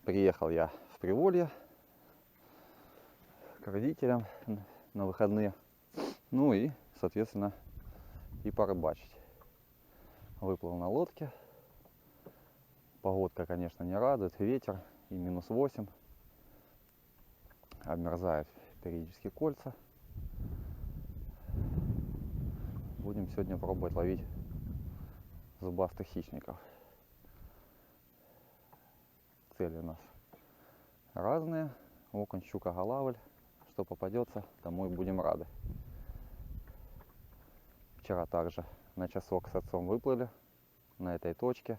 Приехал я в Приволье к родителям на выходные. Ну и, соответственно, и порыбачить. Выплыл на лодке. Погодка, конечно, не радует. Ветер и -8. Обмерзают периодически кольца. Будем сегодня пробовать ловить зубастых хищников. Цели у нас разные. Окунь, щука, голавль. Что попадется, тому и будем рады. Вчера также на часок с отцом выплыли на этой точке.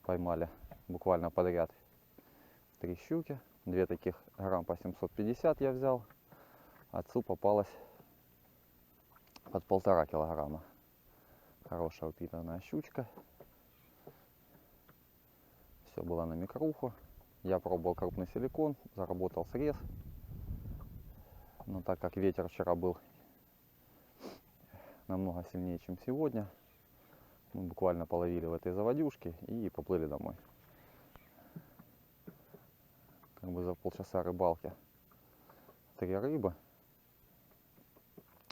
Поймали буквально подряд 3 щуки. 2 таких грамм по 750 я взял. Отцу попалась под 1,5 килограмма. Хорошая упитанная щучка. Все было на микруху. Я пробовал крупный силикон, заработал срез. Но так как ветер вчера был намного сильнее, чем сегодня, мы буквально половили в этой заводюшке и поплыли домой. Как бы за полчаса рыбалки 3 рыбы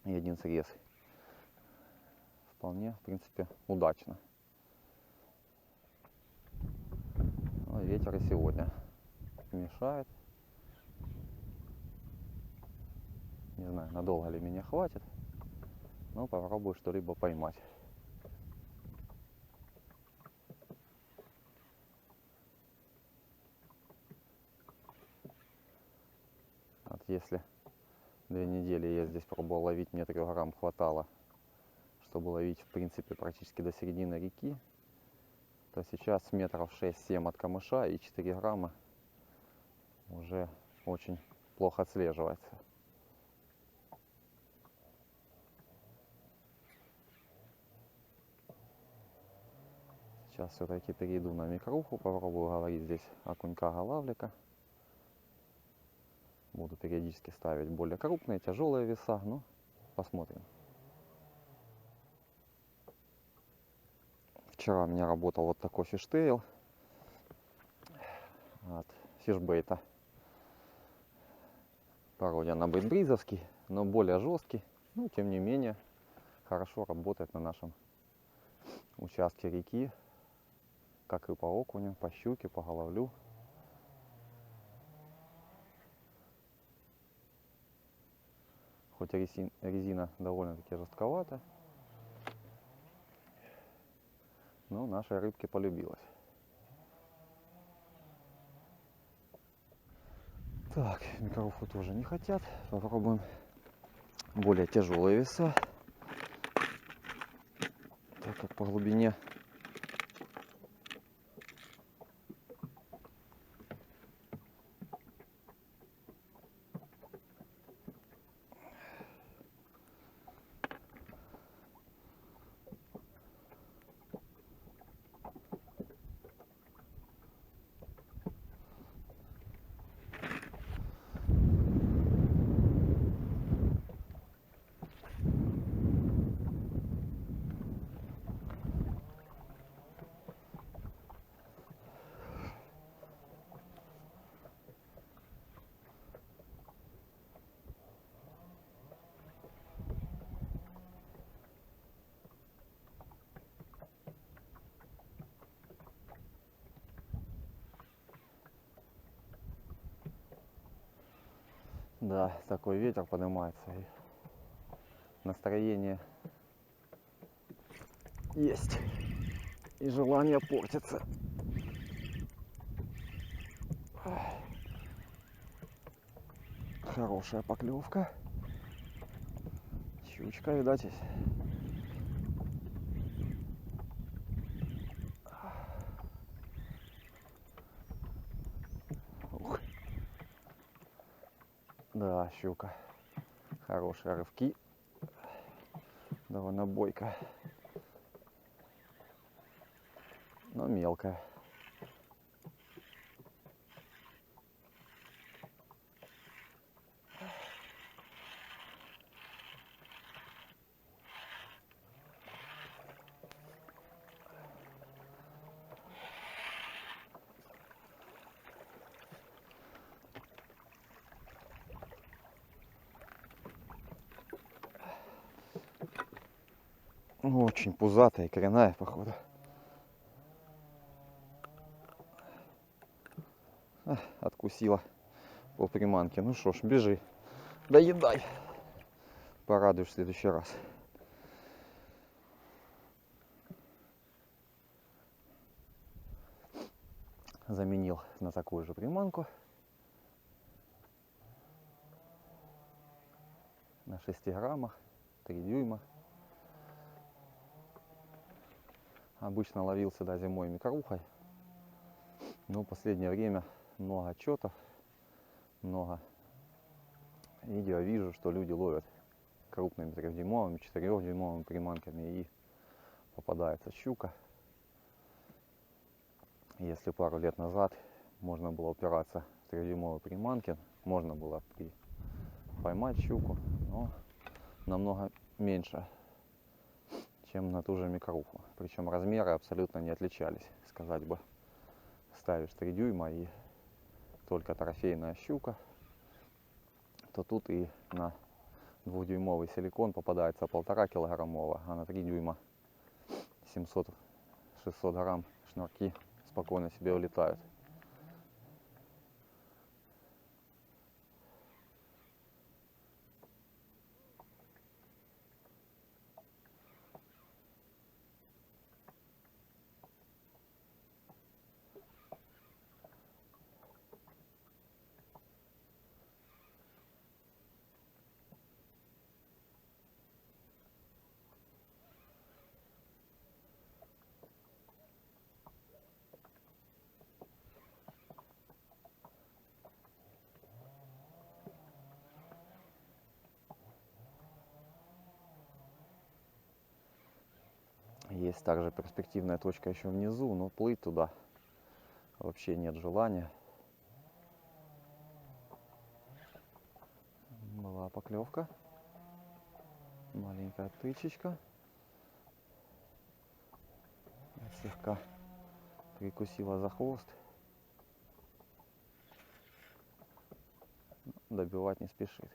и 1 срез. Вполне, в принципе, удачно. Но ветер и сегодня мешает. Не знаю, надолго ли меня хватит, но попробую что-либо поймать. Вот если 2 недели я здесь пробовал ловить, мне 3 грамм хватало, чтобы ловить, в принципе, практически до середины реки, то сейчас метров 6-7 от камыша и 4 грамма уже очень плохо отслеживается. Сейчас все-таки перейду на микруху, попробую говорить здесь окунька-голавлика. Буду периодически ставить более крупные, тяжелые веса, но посмотрим. Вчера у меня работал вот такой фиштейл от фишбейта. Пародия на бейтбризовский, но более жесткий. Но тем не менее хорошо работает на нашем участке реки, как и по окуню, по щуке, по головлю. Хоть резина довольно-таки жестковата, но нашей рыбке полюбилась. Так, микрофон тоже не хотят. Попробуем более тяжелые веса. Так как по глубине да, такой ветер поднимается, и настроение есть, и желание портится. Хорошая поклевка. Щучка, видать, есть. Ух. Да, щука. Хорошие рывки. Довольно бойкая. Но мелкая. Очень пузатая и коренная, походу. Откусила по приманке. Ну что ж, бежи. Доедай. Порадуешь в следующий раз. Заменил на такую же приманку. На 6 граммах, 3 дюйма. Обычно ловил сюда зимой микрухой. Но в последнее время много отчетов, много видео вижу, что люди ловят крупными 3-дюймовыми, 4-дюймовыми приманками и попадается щука. Если пару лет назад можно было упираться в 3-дюймовые приманки, можно было поймать щуку, но намного меньше, чем на ту же микруху. Причем размеры абсолютно не отличались. Сказать бы, ставишь 3 дюйма и только трофейная щука, то тут и на 2-дюймовый силикон попадается 1,5 килограммового, а на 3 дюйма 700-600 грамм шнурки спокойно себе улетают. Есть также перспективная точка еще внизу, но плыть туда вообще нет желания. Была поклевка. Маленькая тычечка. Слегка прикусила за хвост. Добивать не спешит.